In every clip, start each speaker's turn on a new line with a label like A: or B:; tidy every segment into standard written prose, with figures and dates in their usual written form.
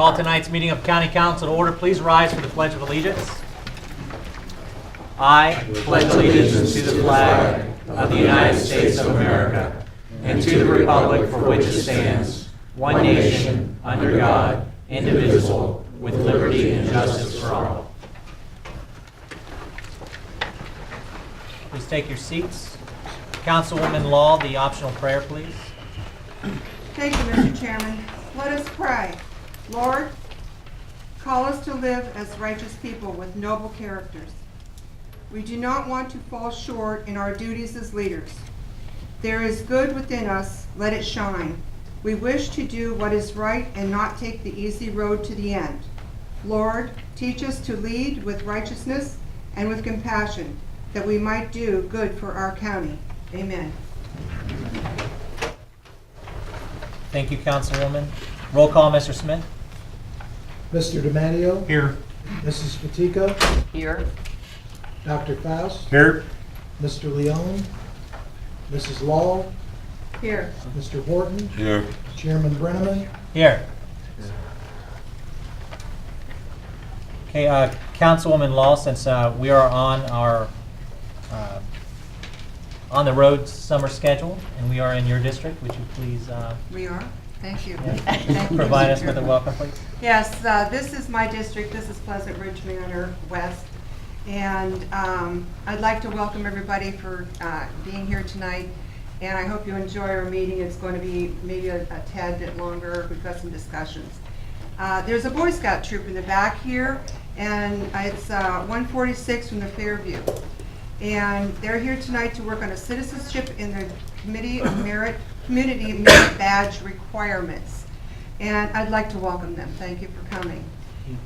A: Call tonight's meeting of County Council to order. Please rise for the Pledge of Allegiance. I pledge allegiance to the flag of the United States of America and to the republic for which it stands, one nation, under God, indivisible, with liberty and justice for all. Please take your seats. Councilwoman Law, the optional prayer, please.
B: Thank you, Mr. Chairman. Let us pray. Lord, call us to live as righteous people with noble characters. We do not want to fall short in our duties as leaders. There is good within us, let it shine. We wish to do what is right and not take the easy road to the end. Lord, teach us to lead with righteousness and with compassion, that we might do good for our county. Amen.
A: Thank you, Councilwoman. Roll call, Mr. Smith.
C: Mr. DiMatteo.
A: Here.
C: Mrs. Fatico.
D: Here.
C: Dr. Faust.
A: Here.
C: Mr. Leone. Mrs. Law.
B: Here.
C: Mr. Horton.
E: Here.
C: Chairman Brenneman.
A: Here. Okay, Councilwoman Law, since we are on our on the road summer schedule and we are in your district, would you please
B: We are. Thank you.
A: yeah,
B: Thank you,
A: provide
B: Mr.
A: us with a
B: Chairman.
A: welcome, please?
B: Yes, this is my district. This is Pleasant Ridge Manor West. And I'd like to welcome everybody for being here tonight. And I hope you enjoy our meeting. It's going to be maybe a tad bit longer. We've got some discussions. There's a Boy Scout troop in the back here, and it's 146 from the Fairview. And they're here tonight to work on a citizenship in the Committee of Merit, Community Merit Badge Requirements. And I'd like to welcome them. Thank you for coming.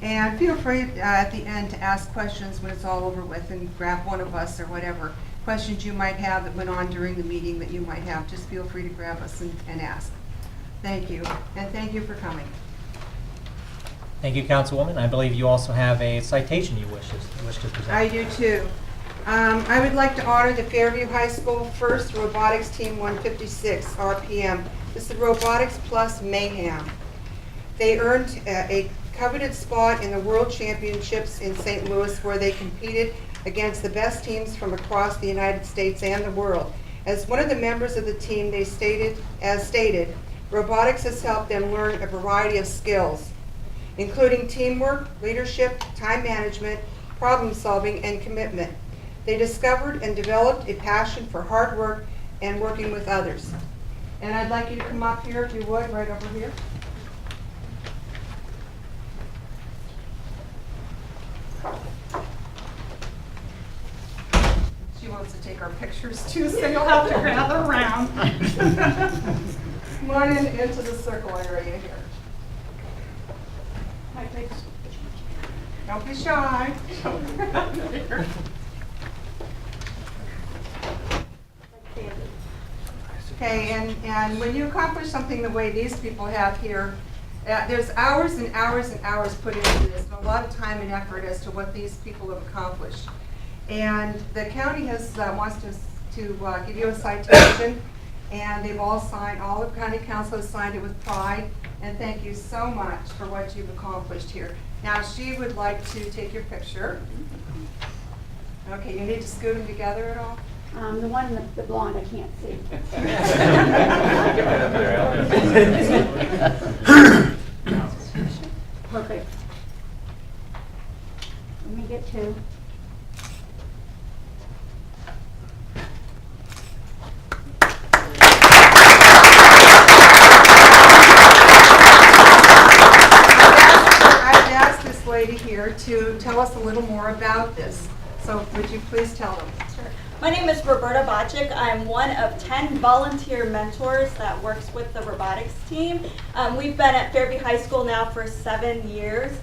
B: And feel free at the end to ask questions when it's all over with, and grab one of us or whatever questions you might have that went on during the meeting that you might have. Just feel free to grab us and ask. Thank you. And thank you for coming.
A: Thank you, Councilwoman. I believe you also have a citation you wish to present.
B: I do too. I would like to honor the Fairview High School First Robotics Team 156 RPM. This is Robotics Plus Mayhem. They earned a coveted spot in the World Championships in St. Louis, where they competed against the best teams from across the United States and the world. As one of the members of the team, they stated, robotics has helped them learn a variety of skills, including teamwork, leadership, time management, problem solving, and commitment. They discovered and developed a passion for hard work and working with others. And I'd like you to come up here, if you would, right over here. She wants to take our pictures too, so you'll have to gather around. Come on into the circle area here. Don't be shy. Okay, and when you accomplish something the way these people have here, there's hours and hours and hours put into this, and a lot of time and effort as to what these people have accomplished. And the county wants to give you a citation, and they've all signed, all of county council has signed it with pride, and thank you so much for what you've accomplished here. Now, she would like to take your picture. Okay, you need to scoot them together at all?
F: The one in the blonde I can't see. Perfect. Let me get two.
B: I've asked this lady here to tell us a little more about this. So would you please tell them?
G: Sure. My name is Roberta Bocic. I'm one of 10 volunteer mentors that works with the robotics team. We've been at Fairview High School now for 7 years.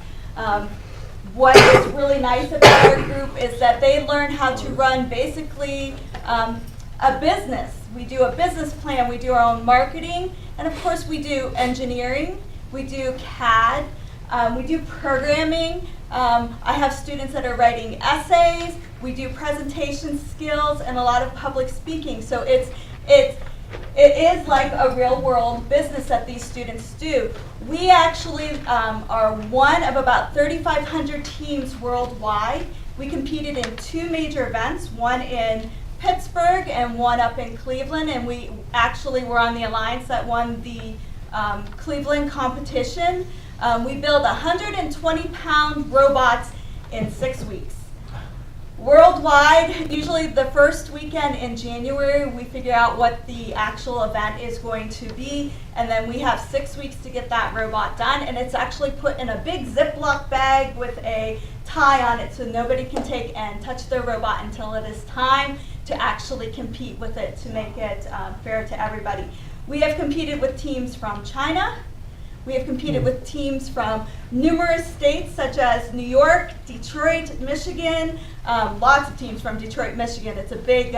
G: What is really nice about our group is that they learn how to run basically a business. We do a business plan, we do our own marketing, and of course we do engineering, we do CAD, we do programming. I have students that are writing essays, we do presentation skills, and a lot of public speaking. So it's It is like a real world business that these students do. We actually are one of about 3,500 teams worldwide. We competed in 2 major events, one in Pittsburgh and one up in Cleveland, and we actually were on the alliance that won the Cleveland competition. We built 120-pound robots in 6 weeks. Worldwide, usually the first weekend in January, we figure out what the actual event is going to be, and then we have 6 weeks to get that robot done, and it's actually put in a big Ziploc bag with a tie on it so nobody can take and touch their robot until it is time to actually compete with it to make it fair to everybody. We have competed with teams from China. We have competed with teams from numerous states such as New York, Detroit, Michigan, lots of teams from Detroit, Michigan. It's a big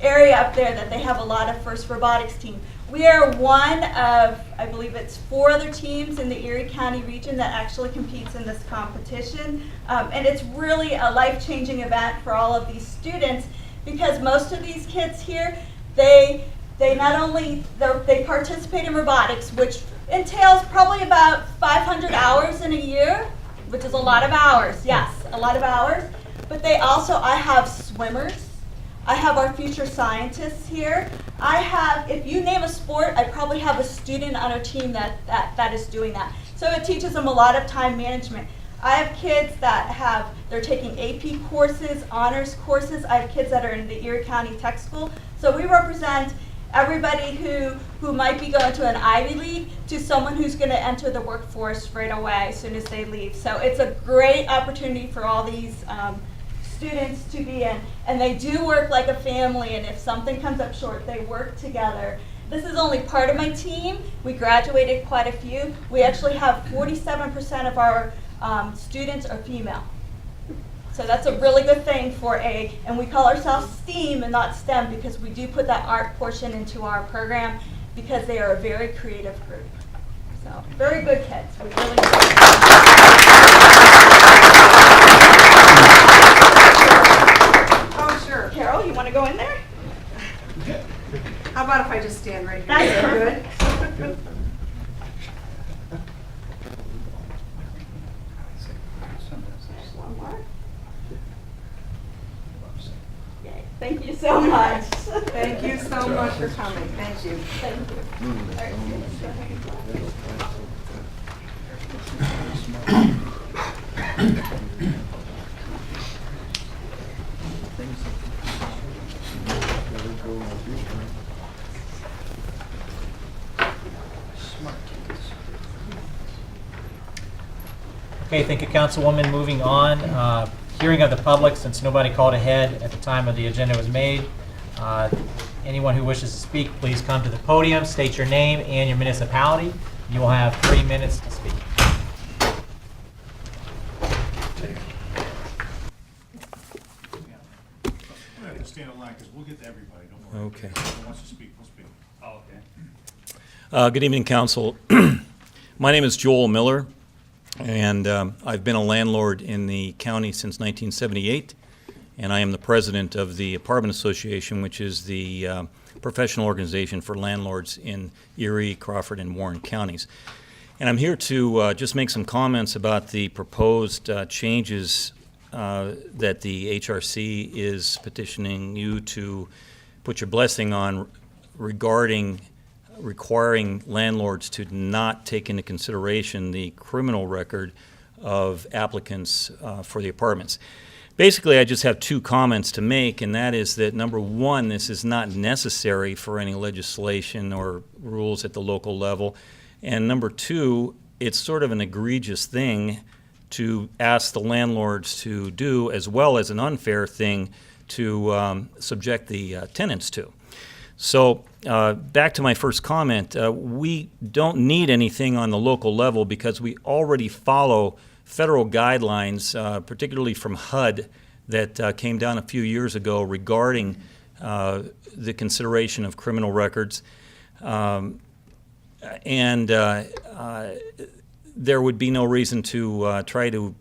G: area up there that they have a lot of FIRST robotics team. We are one of, I believe it's 4 other teams in the Erie County region that actually competes in this competition. And it's really a life-changing event for all of these students because most of these kids here, they not only, they participate in robotics, which entails probably about 500 hours in a year, which is a lot of hours, yes, a lot of hours. But they also, I have swimmers, I have our future scientists here. I have, if you name a sport, I probably have a student on our team that is doing that. So it teaches them a lot of time management. I have kids that they're taking AP courses, honors courses. I have kids that are in the Erie County Tech School. So we represent everybody who might be going to an Ivy League to someone who's going to enter the workforce right away as soon as they leave. So it's a great opportunity for all these students to be in. And they do work like a family, and if something comes up short, they work together. This is only part of my team. We graduated quite a few. We actually have 47% of our students are female. So that's a really good thing and we call ourselves STEAM and not STEM because we do put that art portion into our program because they are a very creative group. So very good kids. We really
B: Oh, sure.
G: Carol, you want to go in there?
B: How about if I just stand right here?
G: That's
B: Good.
G: One more. Yay. Thank you so much.
B: Thank you so much for coming. Thank you.
G: Thank you. All right.
A: Okay, thank you, Councilwoman. Moving on, hearing of the public, since nobody called ahead at the time of the agenda was made. Anyone who wishes to speak, please come to the podium, state your name and your municipality. You will have 3 minutes to speak.
D: We have to stand in line because we'll get to everybody, don't worry.
E: Okay.
D: Who wants to speak, we'll speak. Oh, okay.
E: Good evening, Council. My name is Joel Miller, and I've been a landlord in the county since 1978, and I am the president of the Apartment Association, which is the professional organization for landlords in Erie, Crawford, and Warren counties. And I'm here to just make some comments about the proposed changes that the HRC is petitioning you to put your blessing on regarding requiring landlords to not take into consideration the criminal record of applicants for the apartments. Basically, I just have 2 comments to make, and that is that, number one, this is not necessary for any legislation or rules at the local level, and number 2, it's sort of an egregious thing to ask the landlords to do, as well as an unfair thing to subject the tenants to. So back to my first comment, we don't need anything on the local level because we already follow federal guidelines, particularly from HUD, that came down a few years ago regarding the consideration of criminal records. There would be no reason to try to,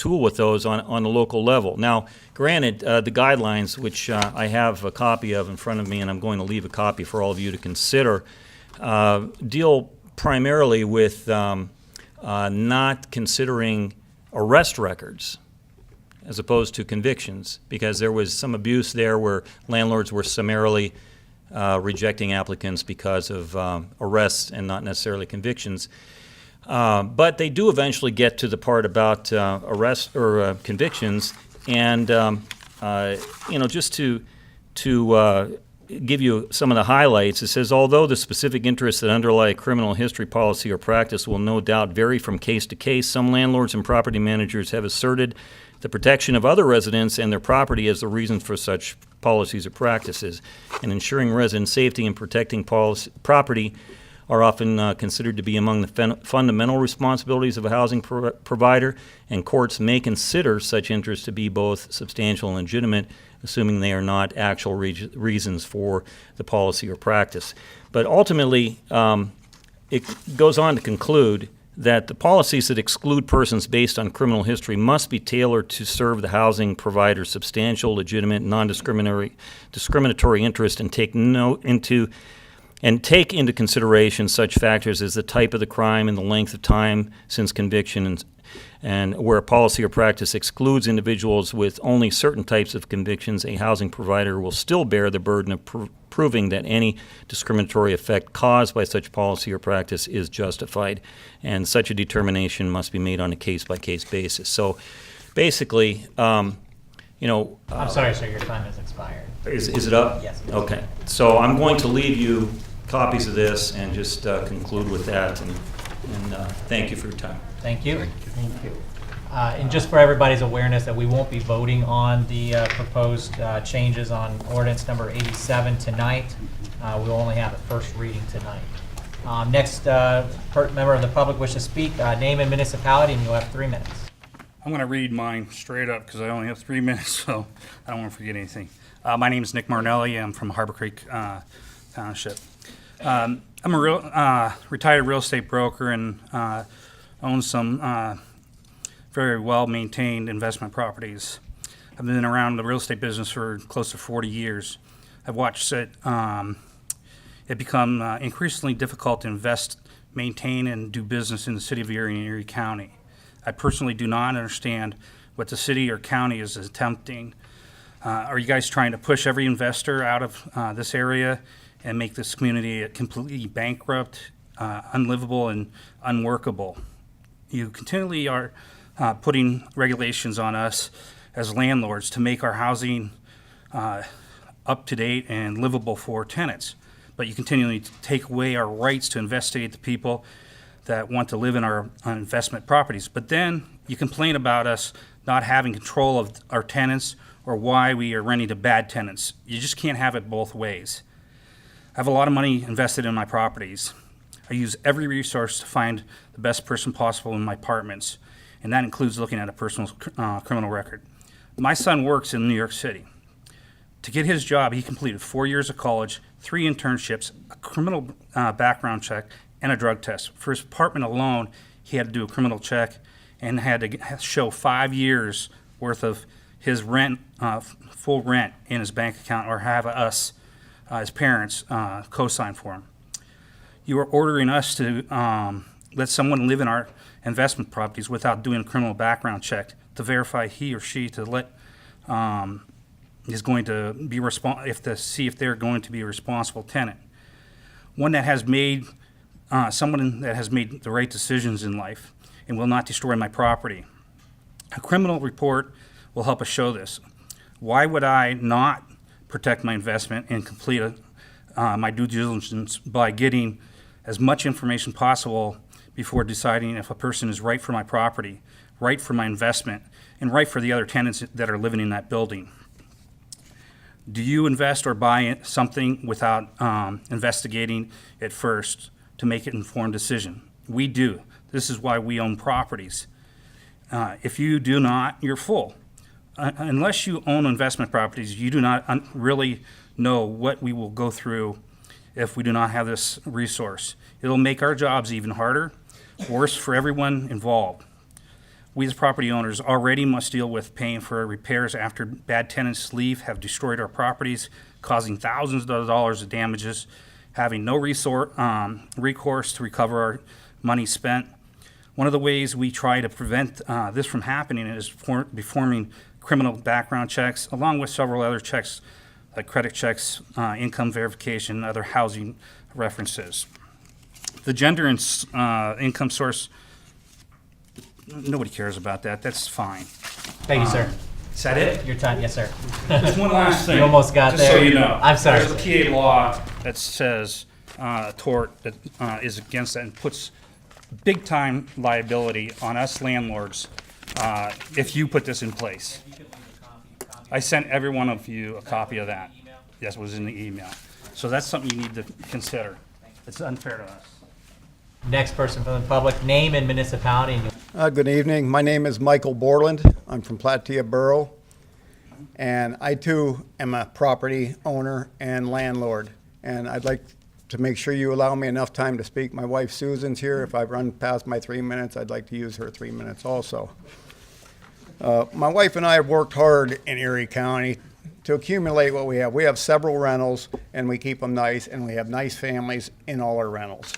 E: tool with those on the local level. Now, granted, the guidelines, which I have a copy of in front of me, and I'm going to leave a copy for all of you to consider, deal primarily with not considering arrest records as opposed to convictions, because there was some abuse there where landlords were summarily rejecting applicants because of arrests and not necessarily convictions. But they do eventually get to the part about arrest or convictions, and just to give you some of the highlights, it says, although the specific interests that underlie criminal history, policy, or practice will no doubt vary from case to case, some landlords and property managers have asserted the protection of other residents and their property as the reason for such policies or practices. And ensuring resident safety and protecting property are often considered to be among the fundamental responsibilities of a housing provider, and courts may consider such interests to be both substantial and legitimate, assuming they are not actual reasons for the policy or practice. But ultimately, it goes on to conclude that the policies that exclude persons based on criminal history must be tailored to serve the housing provider's substantial, legitimate, non-discriminatory interest, and take into consideration such factors as the type of the crime and the length of time since conviction, and where a policy or practice excludes individuals with only certain types of convictions, a housing provider will still bear the burden of proving that any discriminatory effect caused by such policy or practice is justified, and such a determination must be made on a case-by-case basis. So basically,
A: I'm sorry, sir, your time has expired.
E: Is it up?
A: Yes.
E: Okay. So I'm going to leave you copies of this and just conclude with that, and thank you for your time.
A: Thank you. Thank you. And just for everybody's awareness that we won't be voting on the proposed changes on ordinance number 87 tonight. We'll only have a first reading tonight. Next member of the public wishes to speak, name and municipality, and you'll have 3 minutes.
D: I'm going to read mine straight up because I only have 3 minutes, so I don't want to forget anything. My name is Nick Marnelli. I'm from Harbor Creek Township. I'm a retired real estate broker and own some very well-maintained investment properties. I've been around the real estate business for close to 40 years. I've watched it become increasingly difficult to invest, maintain, and do business in the city of Erie and Erie County. I personally do not understand what the city or county is attempting. Are you guys trying to push every investor out of this area and make this community completely bankrupt, unlivable, and unworkable? You continually are putting regulations on us as landlords to make our housing up to date and livable for tenants. But you continually take away our rights to investigate the people that want to live in our investment properties. But then you complain about us not having control of our tenants or why we are renting to bad tenants. You just can't have it both ways. I have a lot of money invested in my properties. I use every resource to find the best person possible in my apartments, and that includes looking at a person's criminal record. My son works in New York City. To get his job, he completed 4 years of college, 3 internships, a criminal background check, and a drug test. For his apartment alone, he had to do a criminal check and had to show 5 years worth of his rent, full rent in his bank account, or have us, his parents, co-sign for him. You are ordering us to let someone live in our investment properties without doing a criminal background check to verify he or she is going to be see if they're going to be a responsible tenant. One that has made someone that has made the right decisions in life and will not destroy my property. A criminal report will help us show this. Why would I not protect my investment and complete my due diligence by getting as much information possible before deciding if a person is right for my property, right for my investment, and right for the other tenants that are living in that building? Do you invest or buy something without investigating it first to make an informed decision? We do. This is why we own properties. If you do not, you're full. Unless you own investment properties, you do not really know what we will go through if we do not have this resource. It'll make our jobs even harder, worse for everyone involved. We as property owners already must deal with paying for repairs after bad tenants leave have destroyed our properties, causing thousands of dollars of damages, having no recourse to recover our money spent. One of the ways we try to prevent this from happening is performing criminal background checks, along with several other checks like credit checks, income verification, and other housing references. The gender and income source, nobody cares about that. That's fine.
A: Thank you, sir.
D: Is that it?
A: Your time, yes, sir.
D: Just one last thing.
A: You almost got
D: just
A: there.
D: so you know.
A: I'm sorry.
D: There's a PA law that says tort that is against that and puts big-time liability on us landlords if you put this in place. I sent every one of you a copy of that. Yes, it was in the email. So that's something you need to consider. It's unfair to us.
A: Next person from the public, name and municipality. And
H: Good evening. My name is Michael Borland. I'm from Platia Borough. And I too am a property owner and landlord. And I'd like to make sure you allow me enough time to speak. My wife Susan's here. If I run past my 3 minutes, I'd like to use her 3 minutes also. My wife and I have worked hard in Erie County to accumulate what we have. We have several rentals and we keep them nice, and we have nice families in all our rentals.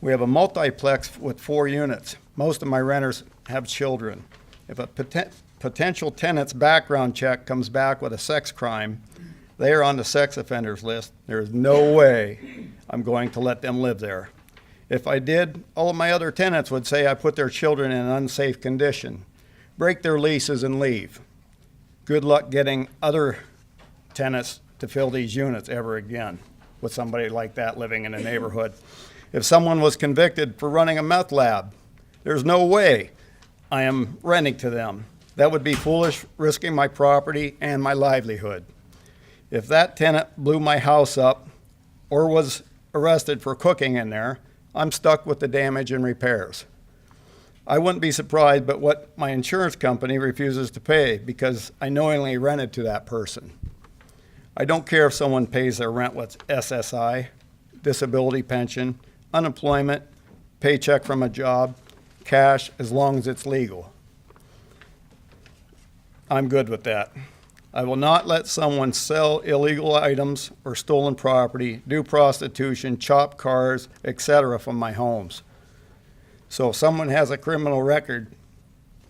H: We have a multiplex with 4 units. Most of my renters have children. If a potential tenant's background check comes back with a sex crime, they are on the sex offenders list. There is no way I'm going to let them live there. If I did, all of my other tenants would say I put their children in an unsafe condition, break their leases and leave. Good luck getting other tenants to fill these units ever again with somebody like that living in a neighborhood. If someone was convicted for running a meth lab, there's no way I am renting to them. That would be foolish, risking my property and my livelihood. If that tenant blew my house up or was arrested for cooking in there, I'm stuck with the damage and repairs. I wouldn't be surprised but what my insurance company refuses to pay because I knowingly rented to that person. I don't care if someone pays their rent with SSI, disability pension, unemployment, paycheck from a job, cash, as long as it's legal. I'm good with that. I will not let someone sell illegal items or stolen property, do prostitution, chop cars, etc. from my homes. So if someone has a criminal record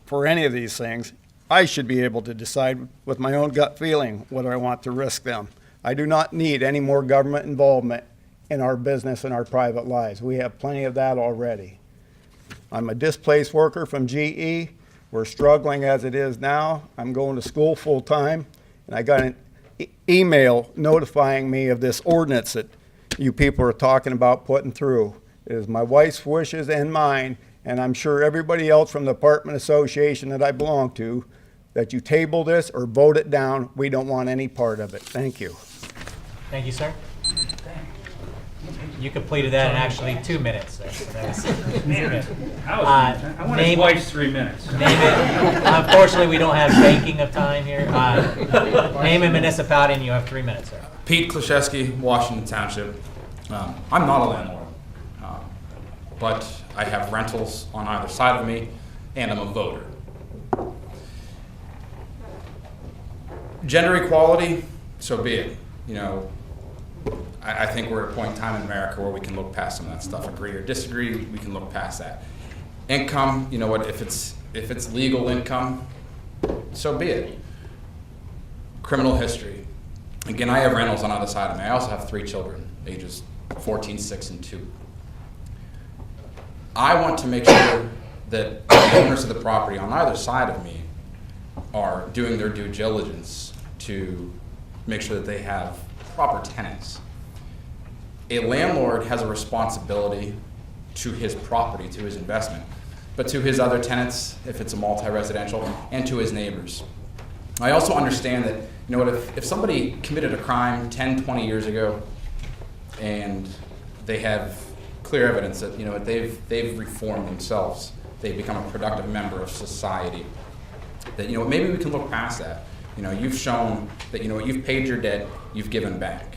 H: for any of these things, I should be able to decide with my own gut feeling whether I want to risk them. I do not need any more government involvement in our business and our private lives. We have plenty of that already. I'm a displaced worker from GE. We're struggling as it is now. I'm going to school full time, and I got an email notifying me of this ordinance that you people are talking about putting through. It is my wife's wishes and mine, and I'm sure everybody else from the apartment association that I belong to, that you table this or vote it down. We don't want any part of it. Thank you.
A: Thank you, sir. You completed that in actually 2 minutes. Sir. So that was 2 minutes.
D: I want his wife's 3 minutes.
A: Name it. Unfortunately, we don't have banking of time here. Name and municipality, and you have 3 minutes, sir.
I: Pete Klashewski, Washington Township. I'm not a landlord, but I have rentals on either side of me, and I'm a voter. Gender equality, so be it. You know, I think we're at a point in time in America where we can look past some of that stuff. Agree or disagree, we can look past that. Income, you know what, if it's legal income, so be it. Criminal history. Again, I have rentals on either side of me. I also have 3 children, ages 14, 6, and 2. I want to make sure that the owners of the property on either side of me are doing their due diligence to make sure that they have proper tenants. A landlord has a responsibility to his property, to his investment, but to his other tenants, if it's a multi-residential, and to his neighbors. I also understand that, you know what, if somebody committed a crime 10, 20 years ago, and they have clear evidence that, you know, they've reformed themselves, they've become a productive member of society, that, you know, maybe we can look past that. You know, you've shown that, you know, you've paid your debt, you've given back.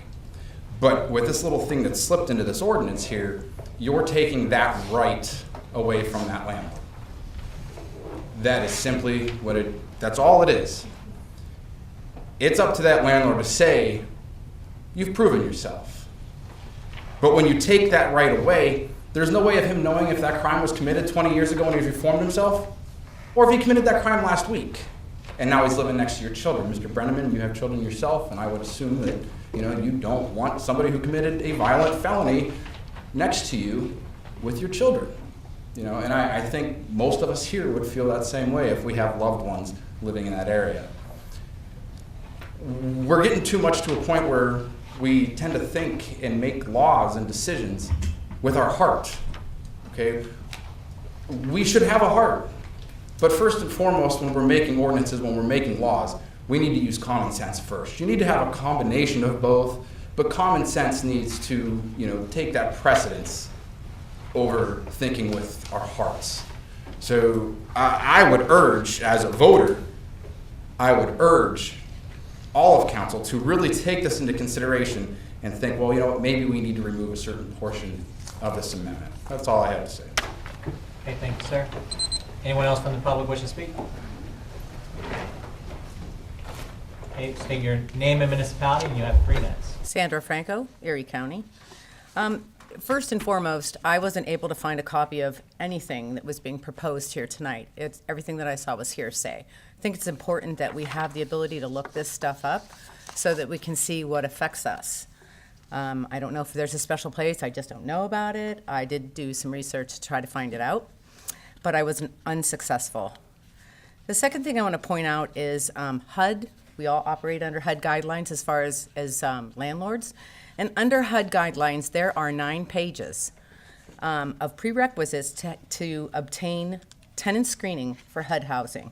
I: But with this little thing that slipped into this ordinance here, you're taking that right away from that landlord. that is simply that's all it is. It's up to that landlord to say, you've proven yourself. But when you take that right away, there's no way of him knowing if that crime was committed 20 years ago when he reformed himself, or if he committed that crime last week, and now he's living next to your children. Mr. Brenneman, you have children yourself, and I would assume that you don't want somebody who committed a violent felony next to you with your children. And I think most of us here would feel that same way if we have loved ones living in that area. We're getting too much to a point where we tend to think and make laws and decisions with our heart, okay? We should have a heart, but first and foremost, when we're making ordinances, when we're making laws, we need to use common sense first. You need to have a combination of both, but common sense needs to, take that precedence over thinking with our hearts. So I would urge, as a voter, I would urge all of council to really take this into consideration and think, well, maybe we need to remove a certain portion of this amendment. That's all I have to say.
A: Okay, thank you, sir. Anyone else from the public wish to speak? Okay, state your name and municipality, and you have 3 minutes.
J: Sandra Franco, Erie County. First and foremost, I wasn't able to find a copy of anything that was being proposed here tonight. Everything that I saw was hearsay. I think it's important that we have the ability to look this stuff up so that we can see what affects us. I don't know if there's a special place. I just don't know about it. I did do some research to try to find it out, but I was unsuccessful. The second thing I want to point out is HUD. We all operate under HUD guidelines as far as landlords. And under HUD guidelines, there are 9 pages of prerequisites to obtain tenant screening for HUD housing.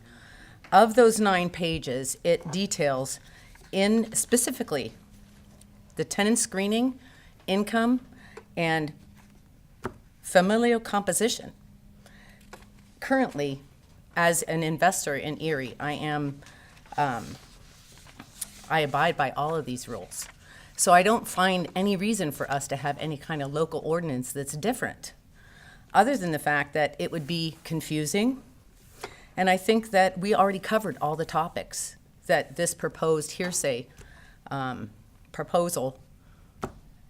J: Of those 9 pages, it details in specifically the tenant screening, income, and familial composition. Currently, as an investor in Erie, I abide by all of these rules. So I don't find any reason for us to have any kind of local ordinance that's different, other than the fact that it would be confusing. And I think that we already covered all the topics that this proposed hearsay proposal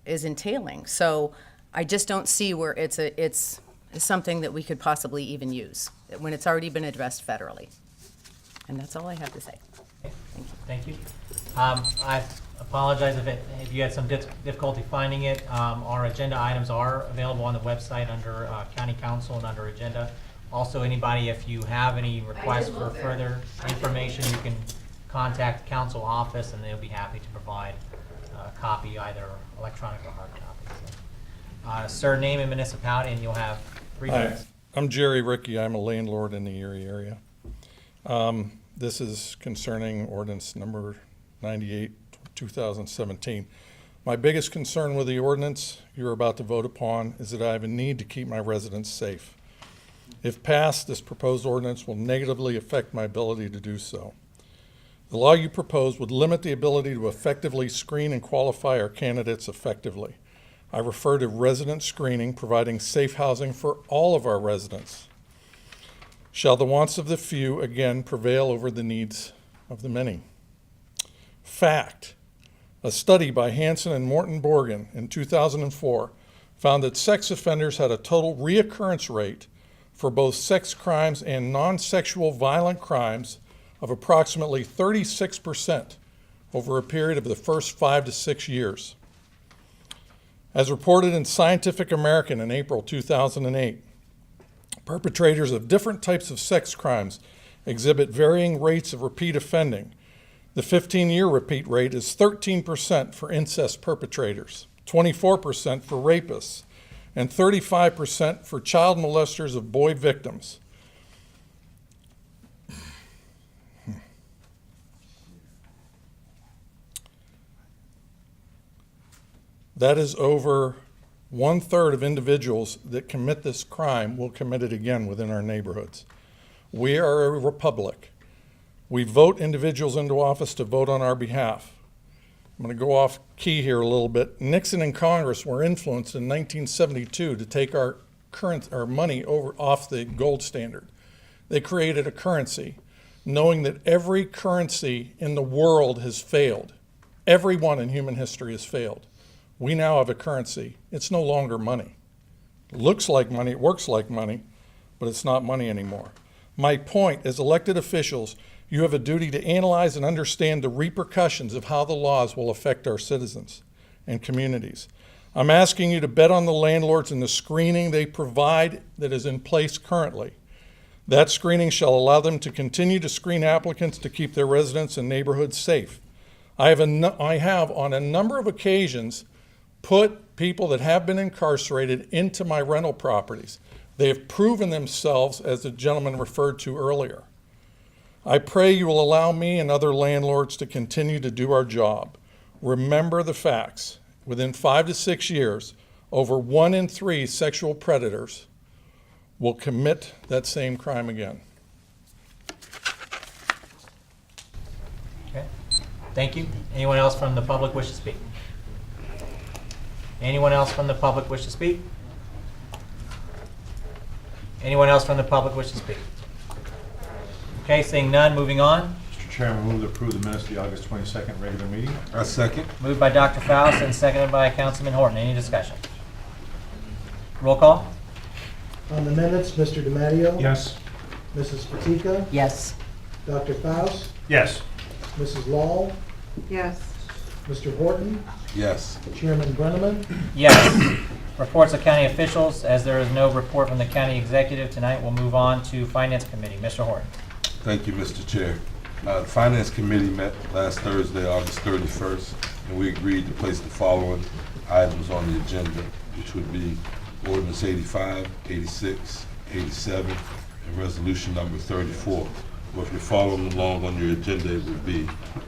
J: is entailing. So I just don't see where it's something that we could possibly even use when it's already been addressed federally. And that's all I have to say.
A: Okay, thank you. I apologize if you had some difficulty finding it. Our agenda items are available on the website under County Council and under Agenda. Also, anybody, if you have any requests for further information, you can contact the council office and they'll be happy to provide a copy, either electronic or hard copy. So, sir, name and municipality, and you'll have 3 minutes.
K: Hi, I'm Jerry Rickey. I'm a landlord in the Erie area. This is concerning ordinance number 98, 2017. My biggest concern with the ordinance you're about to vote upon is that I have a need to keep my residents safe. If passed, this proposed ordinance will negatively affect my ability to do so. The law you propose would limit the ability to effectively screen and qualify our candidates effectively. I refer to resident screening, providing safe housing for all of our residents. Shall the wants of the few again prevail over the needs of the many? Fact: a study by Hansen and Morton Borgen in 2004 found that sex offenders had a total reoccurrence rate for both sex crimes and non-sexual violent crimes of approximately 36% over a period of the first 5 to 6 years. As reported in Scientific American in April 2008, perpetrators of different types of sex crimes exhibit varying rates of repeat offending. The 15-year repeat rate is 13% for incest perpetrators, 24% for rapists, and 35% for child molesters of boy victims. That is over 1/3 of individuals that commit this crime will commit it again within our neighborhoods. We are a republic. We vote individuals into office to vote on our behalf. I'm going to go off key here a little bit. Nixon and Congress were influenced in 1972 to take our money off the gold standard. They created a currency, knowing that every currency in the world has failed. Every one in human history has failed. We now have a currency. It's no longer money. It looks like money, it works like money, but it's not money anymore. My point, as elected officials, you have a duty to analyze and understand the repercussions of how the laws will affect our citizens and communities. I'm asking you to bet on the landlords and the screening they provide that is in place currently. That screening shall allow them to continue to screen applicants to keep their residents and neighborhoods safe. I have on a number of occasions put people that have been incarcerated into my rental properties. They have proven themselves, as the gentleman referred to earlier. I pray you will allow me and other landlords to continue to do our job. Remember the facts. Within 5 to 6 years, over 1 in 3 sexual predators will commit that same crime again.
A: Okay, thank you. Anyone else from the public wish to speak? Anyone else from the public wish to speak? Anyone else from the public wish to speak? Okay, seeing none, moving on.
L: Mr. Chairman, move to approve the minutes of the August 22nd regular meeting.
M: I second.
A: Moved by Dr. Faust and seconded by Councilman Horton. Any discussion? Roll call?
C: On the minutes, Mr. DiMatteo.
L: Yes.
C: Mrs. Fatika.
J: Yes.
C: Dr. Faust.
L: Yes.
C: Mrs. Law.
B: Yes.
C: Mr. Horton.
M: Yes.
C: Chairman Brenneman.
A: Yes. Reports of county officials. As there is no report from the county executive tonight, we'll move on to Finance Committee. Mr. Horton.
M: Thank you, Mr. Chair. The Finance Committee met last Thursday, August 31st, and we agreed to place the following items on the agenda, which would be Ordinance 85, 86, 87, and Resolution number 34. Well, if you're following along on your agenda, it would be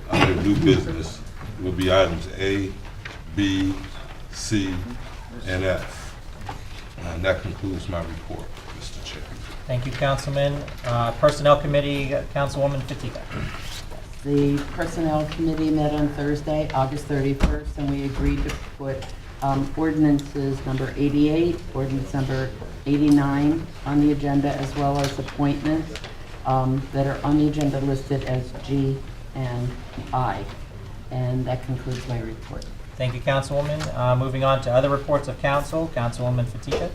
M: under new business. It would be items A, B, C, and F. And that concludes my report, Mr. Chair.
A: Thank you, Councilman. Personnel Committee, Councilwoman Fatika.
N: The Personnel Committee met on Thursday, August 31st, and we agreed to put ordinances number 88, ordinance number 89 on the agenda, as well as appointments that are on the agenda listed as G and I. And that concludes my report.
A: Thank you, Councilwoman. Moving on to other reports of council, Councilwoman Fatika.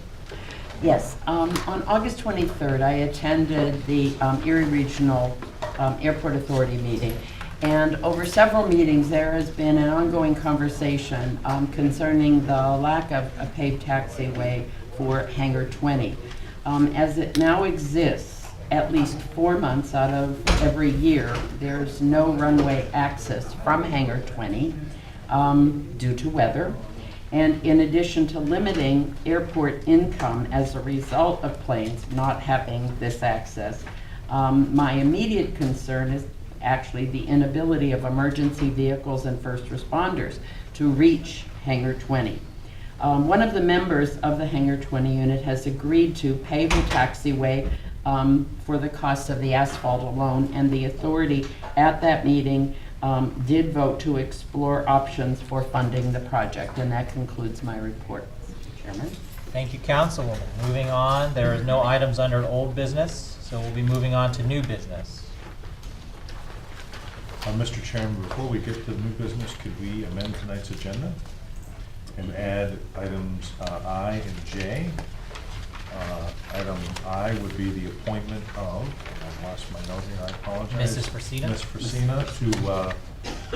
N: Yes, on August 23rd, I attended the Erie Regional Airport Authority meeting. And over several meetings, there has been an ongoing conversation concerning the lack of a paved taxiway for Hangar 20. As it now exists, at least 4 months out of every year, there's no runway access from Hangar 20 due to weather. And in addition to limiting airport income as a result of planes not having this access, my immediate concern is actually the inability of emergency vehicles and first responders to reach Hangar 20. One of the members of the Hangar 20 unit has agreed to pave the taxiway for the cost of the asphalt alone, and the authority at that meeting did vote to explore options for funding the project, and that concludes my report, Mr. Chairman.
A: Thank you, Councilwoman. Moving on, there is no items under old business, so we'll be moving on to new business.
L: Mr. Chairman, before we get to new business, could we amend tonight's agenda and add items I and J? Item I would be the appointment of, I lost my note here, I apologize.
A: Mrs. Fresina?
L: Ms. Fresina to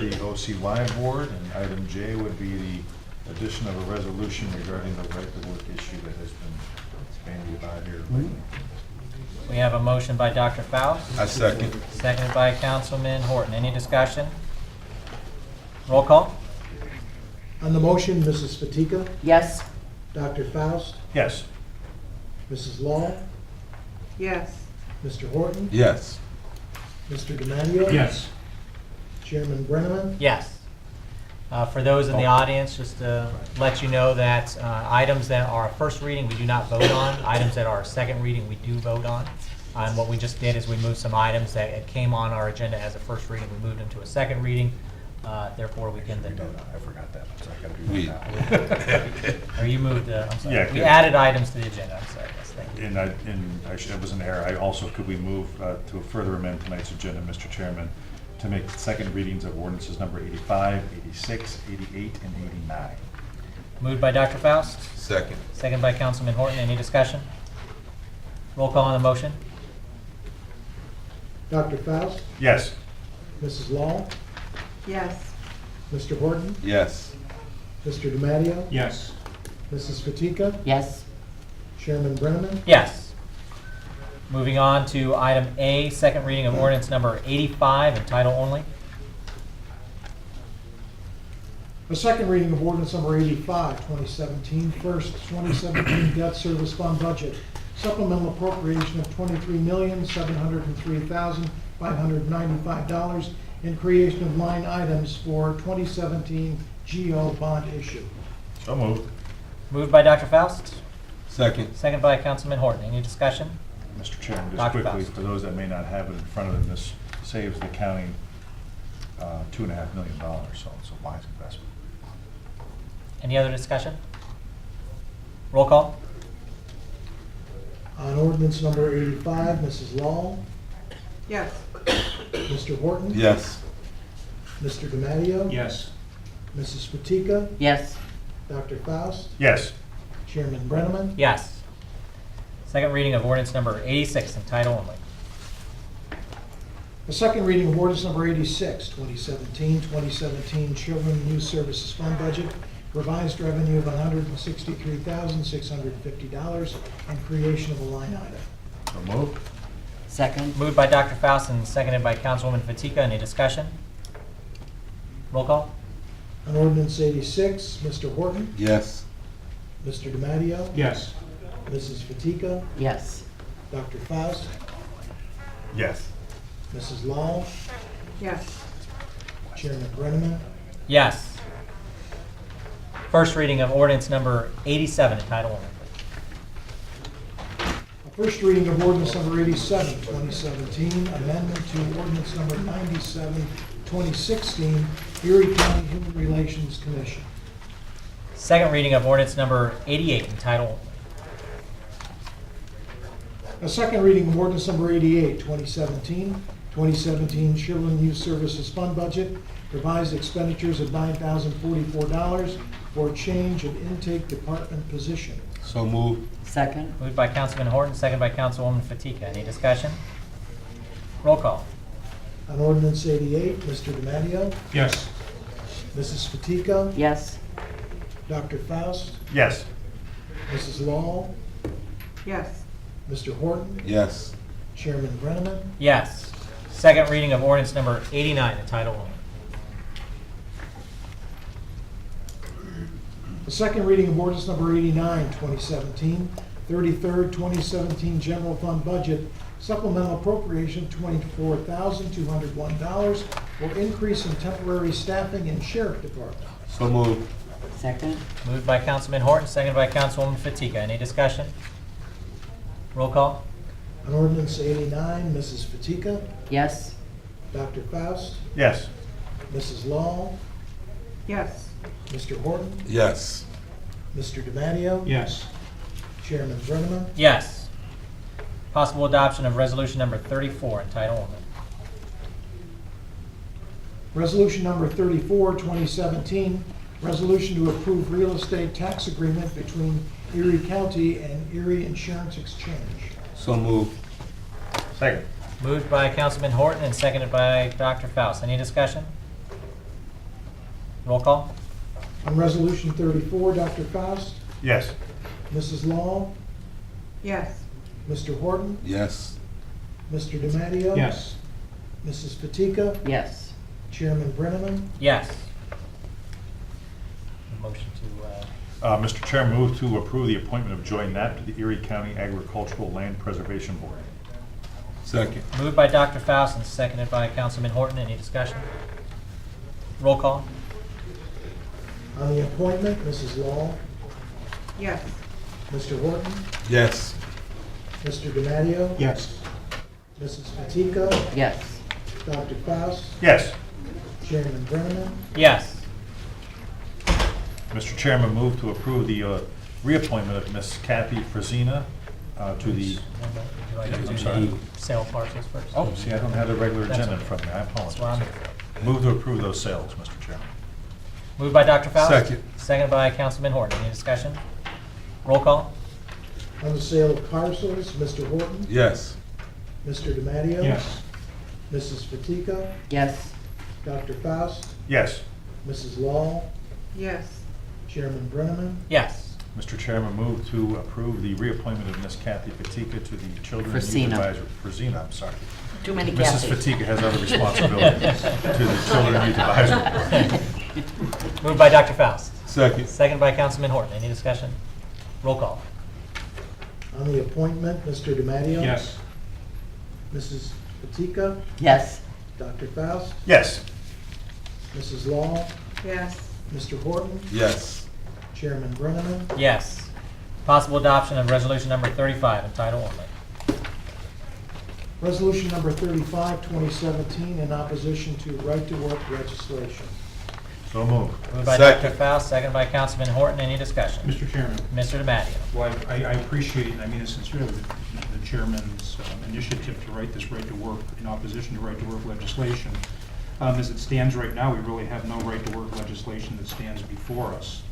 L: the OC Live Board, and item J would be the addition of a resolution regarding the right to work issue that has been bandied about here lately.
A: We have a motion by Dr. Faust.
M: I second.
A: Seconded by Councilman Horton. Any discussion? Roll call?
C: On the motion, Mrs. Fatika.
N: Yes?
C: Dr. Faust.
L: Yes.
C: Mrs. Law.
B: Yes.
C: Mr. Horton.
M: Yes.
C: Mr. DiMatteo.
L: Yes.
C: Chairman Brenneman.
A: Yes. For those in the audience, just to let you know that items that are a first reading, we do not vote on. Items that are a second reading, we do vote on. And what we just did is we moved some items that came on our agenda as a first reading. We moved them to a second reading. Therefore, we can then vote on.
L: I forgot that. So I gotta do
M: We.
L: that now.
A: Or you moved, I'm sorry.
L: Yeah,
A: We
L: good.
A: added items to the agenda. I'm sorry. Yes, thank
L: it was an error. I also, could we move to further amend tonight's agenda, Mr. Chairman, to make second readings of ordinances number 85, 86, 88, and 89?
A: Moved by Dr. Faust,
M: Second.
A: second by Councilman Horton. Any discussion? Roll call on the motion.
C: Dr. Faust,
L: Yes.
C: Mrs. Law,
B: Yes.
C: Mr. Horton,
M: Yes.
C: Mr. DiMatteo,
L: Yes.
C: Mrs. Fatika,
N: Yes.
C: Chairman Brenneman.
A: Yes. Moving on to item A, second reading of ordinance number 85 in title only.
C: A second reading of ordinance number 85, 2017, first 2017 debt service fund budget, supplemental appropriation of $23,703,595, and creation of line items for 2017 GO bond issue.
L: So moved.
A: Moved by Dr. Faust,
M: Second.
A: second by Councilman Horton. Any discussion?
L: Mr. Chairman, just
A: Dr.
L: quickly,
A: Faust.
L: for those that may not have it in front of them, this saves the county $2.5 million, so it's a wise investment.
A: Any other discussion? Roll call.
C: On ordinance number 85, Mrs. Law,
B: Yes.
C: Mr. Horton,
M: Yes.
C: Mr. DiMatteo,
L: Yes.
C: Mrs. Fatika,
N: Yes.
C: Dr. Faust,
L: Yes.
C: Chairman Brenneman.
A: Yes. Second reading of ordinance number 86 in title only.
C: A second reading of ordinance number 86, 2017 Children and Youth Services Fund budget, revised revenue of $163,650, and creation of a line item.
L: So moved.
N: Second.
A: Moved by Dr. Faust and seconded by Councilwoman Fatika. Any discussion? Roll call.
C: On ordinance 86, Mr. Horton,
M: Yes.
C: Mr. DiMatteo,
L: Yes.
C: Mrs. Fatika,
N: Yes.
C: Dr. Faust,
L: Yes.
C: Mrs. Law,
B: Yes.
C: Chairman Brenneman.
A: Yes. First reading of ordinance number 87 in title only.
C: A first reading of ordinance number 87, 2017, amendment to ordinance number 97, 2016, Erie County Human Relations Commission.
A: Second reading of ordinance number 88 in title only.
C: A second reading of ordinance number 88, 2017 Children and Youth Services Fund budget, revised expenditures of $9,044 for change of intake department position.
M: So moved.
N: Second.
A: Moved by Councilman Horton, seconded by Councilwoman Fatika. Any discussion? Roll call.
C: On ordinance 88, Mr. DiMatteo,
L: Yes.
C: Mrs. Fatika,
N: Yes.
C: Dr. Faust,
L: Yes.
C: Mrs. Law,
B: Yes.
C: Mr. Horton,
M: Yes.
C: Chairman Brenneman.
A: Yes. Second reading of ordinance number 89 in title only.
C: The second reading of ordinance number 89, 2017, 33rd 2017 general fund budget, supplemental appropriation $24,201 for increase in temporary staffing in sheriff department.
M: So moved.
N: Second.
A: Moved by Councilman Horton, seconded by Councilwoman Fatika. Any discussion? Roll call.
C: On ordinance 89, Mrs. Fatika,
N: Yes.
C: Dr. Faust,
L: Yes.
C: Mrs. Law,
B: Yes.
C: Mr. Horton,
M: Yes.
C: Mr. DiMatteo,
L: Yes.
C: Chairman Brenneman.
A: Yes. Possible adoption of resolution number 34 in title only.
C: Resolution number 34, 2017, resolution to approve real estate tax agreement between Erie County and Erie Insurance Exchange.
M: So moved.
L: Second.
A: Moved by Councilman Horton and seconded by Dr. Faust. Any discussion? Roll call.
C: On resolution 34, Dr. Faust,
L: Yes.
C: Mrs. Law,
B: Yes.
C: Mr. Horton,
M: Yes.
C: Mr. DiMatteo.
L: Yes.
C: Mrs. Fatika,
N: Yes.
C: Chairman Brenneman.
A: Yes. Motion to,
L: Mr. Chair, move to approve the appointment of Joy Knapp to the Erie County Agricultural Land Preservation Board.
M: Second.
A: moved by Dr. Faust and seconded by Councilman Horton. Any discussion? Roll call.
C: On the appointment, Mrs. Law,
B: Yes.
C: Mr. Horton,
M: Yes.
C: Mr. DiMatteo,
L: Yes.
C: Mrs. Fatika,
N: Yes.
C: Dr. Faust,
L: Yes.
C: Chairman Brenneman.
A: Yes.
L: Mr. Chairman, move to approve the reappointment of Ms. Kathy Frazina to the,
A: Would you like to
L: I'm
A: do
L: sorry.
A: the sale parcels first?
L: oh, see, I don't have the regular
A: That's
L: agenda in
A: okay.
L: front of me, I
A: That's what I'm
L: apologize.
A: here for.
L: Move to approve those sales, Mr. Chairman.
A: Moved by Dr. Faust.
M: Second.
A: Seconded by Councilman Horton. Any discussion? Roll call?
C: On the sale of parcels, Mr. Horton,
M: Yes.
C: Mr. DiMatteo.
L: Yes.
C: Mrs. Fatika,
N: Yes.
C: Dr. Faust,
L: Yes.
C: Mrs. Law,
B: Yes.
C: Chairman Brenneman.
A: Yes.
L: Mr. Chairman, move to approve the reappointment of Ms. Kathy Fatika to the Children and Youth
N: Frisina.
L: Advisory. Frisina, I'm sorry.
N: Too many
L: Mrs.
N: Kathys.
L: Fatika has other responsibilities to the Children and Youth Advisory Board.
A: Moved by Dr. Faust.
M: Second.
A: Seconded by Councilman Horton. Any discussion? Roll call?
C: On the appointment, Mr. DiMatteo.
L: Yes.
C: Mrs. Fatika,
N: Yes.
C: Dr. Faust,
L: Yes.
C: Mrs. Law,
B: Yes.
C: Mr. Horton,
M: Yes.
C: Chairman Brenneman.
A: Yes. Possible adoption of resolution number 35 in title only.
C: Resolution number 35, 2017, in opposition to right-to-work legislation.
L: So moved.
A: Moved by
M: Second.
A: Dr. Faust, seconded by Councilman Horton. Any discussion?
O: Mr. Chairman,
A: Mr. DiMatteo.
O: well, I appreciate, and I mean this sincerely, the chairman's initiative to write this right-to-work in opposition to right-to-work legislation. As it stands right now, we really have no right-to-work legislation that stands before us.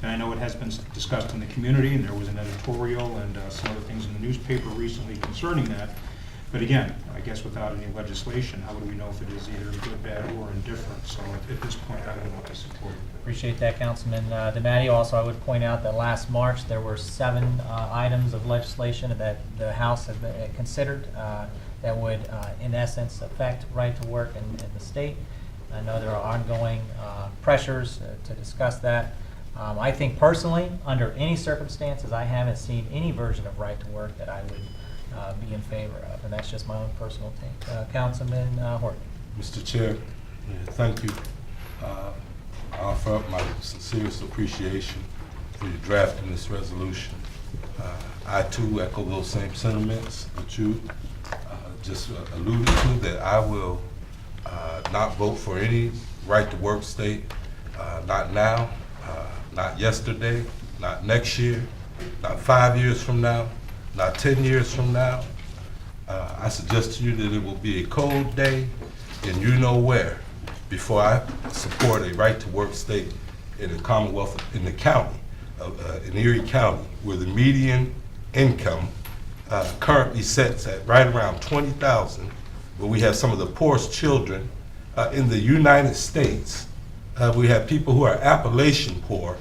O: And I know it has been discussed in the community, and there was an editorial and some other things in the newspaper recently concerning that. But again, I guess without any legislation, how would we know if it is either good, bad, or indifferent? So at this point, I don't want to support it.
A: Appreciate that, Councilman DiMatteo. Also, I would point out that last March, there were 7 items of legislation that the House had considered that would, in essence, affect right to work in the state. I know there are ongoing pressures to discuss that. I think personally, under any circumstances, I haven't seen any version of right to work that I would be in favor of, and that's just my own personal take. Councilman Horton.
M: Mr. Chair, thank you. I offer up my sincerest appreciation for you drafting this resolution. I too echo those same sentiments that you just alluded to, that I will not vote for any right-to-work state, not now, not yesterday, not next year, not 5 years from now, not 10 years from now. I suggest to you that it will be a cold day and you know where before I support a right-to-work state in the Commonwealth, in the county, in Erie County, where the median income currently sits at right around $20,000, where we have some of the poorest children in the United States. We have people who are Appalachian poor,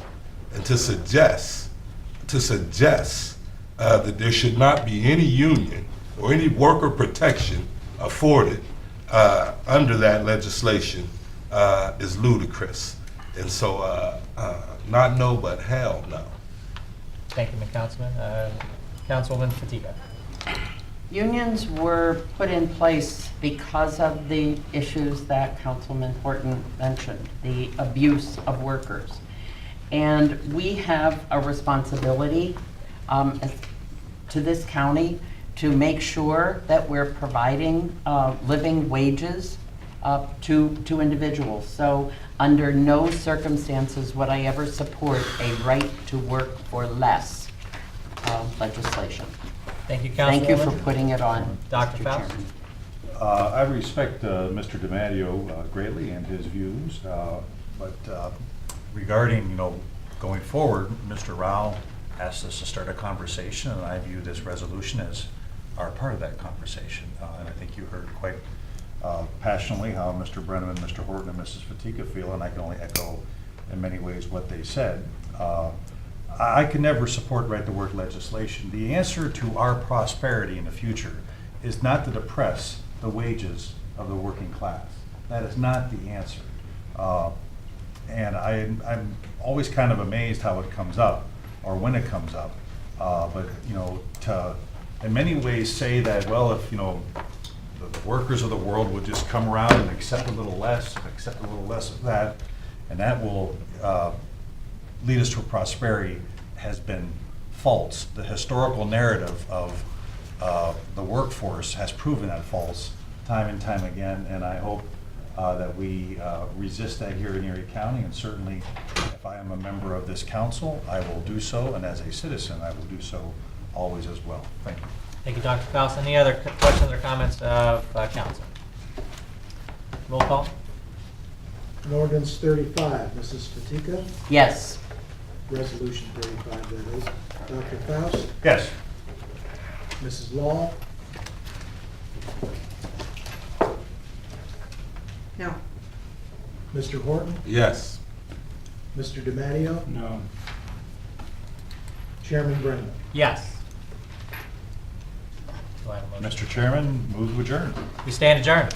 M: and to suggest that there should not be any union or any worker protection afforded under that legislation is ludicrous. And so, not no, but hell no.
A: Thank you, Councilman. Councilwoman Fatika.
N: Unions were put in place because of the issues that Councilman Horton mentioned, the abuse of workers. And we have a responsibility to this county to make sure that we're providing living wages to individuals. So under no circumstances would I ever support a right to work for less legislation.
A: Thank you, Councilwoman.
N: Thank you for putting it on,
A: Dr.
N: Mr.
A: Faust.
N: Chairman.
L: I respect Mr. DiMatteo greatly and his views, but regarding, going forward, Mr. Rao asked us to start a conversation, and I view this resolution as our part of that conversation. And I think you heard quite passionately how Mr. Brenneman, Mr. Horton, and Mrs. Fatika feel, and I can only echo in many ways what they said. I can never support right-to-work legislation. The answer to our prosperity in the future is not to depress the wages of the working class. That is not the answer. And I'm always kind of amazed how it comes up, or when it comes up. But, to, in many ways, say that, well, if, the workers of the world would just come around and accept a little less, and accept a little less of that, and that will lead us to prosperity, has been false. The historical narrative of the workforce has proven that false time and time again, and I hope that we resist that here in Erie County, and certainly if I am a member of this council, I will do so, and as a citizen, I will do so always as well. Thank you.
A: Thank you, Dr. Faust. Any other questions or comments of council? Roll call.
C: On ordinance 35, Mrs. Fatika?
N: Yes.
C: Resolution 35, that is. Dr. Faust?
L: Yes.
C: Mrs. Law?
B: No.
C: Mr. Horton?
M: Yes.
C: Mr. DiMatteo?
O: No.
C: Chairman Brennan?
A: Yes. Do I have a motion?
L: Mr. Chairman, move to adjourn.
A: We stand adjourned.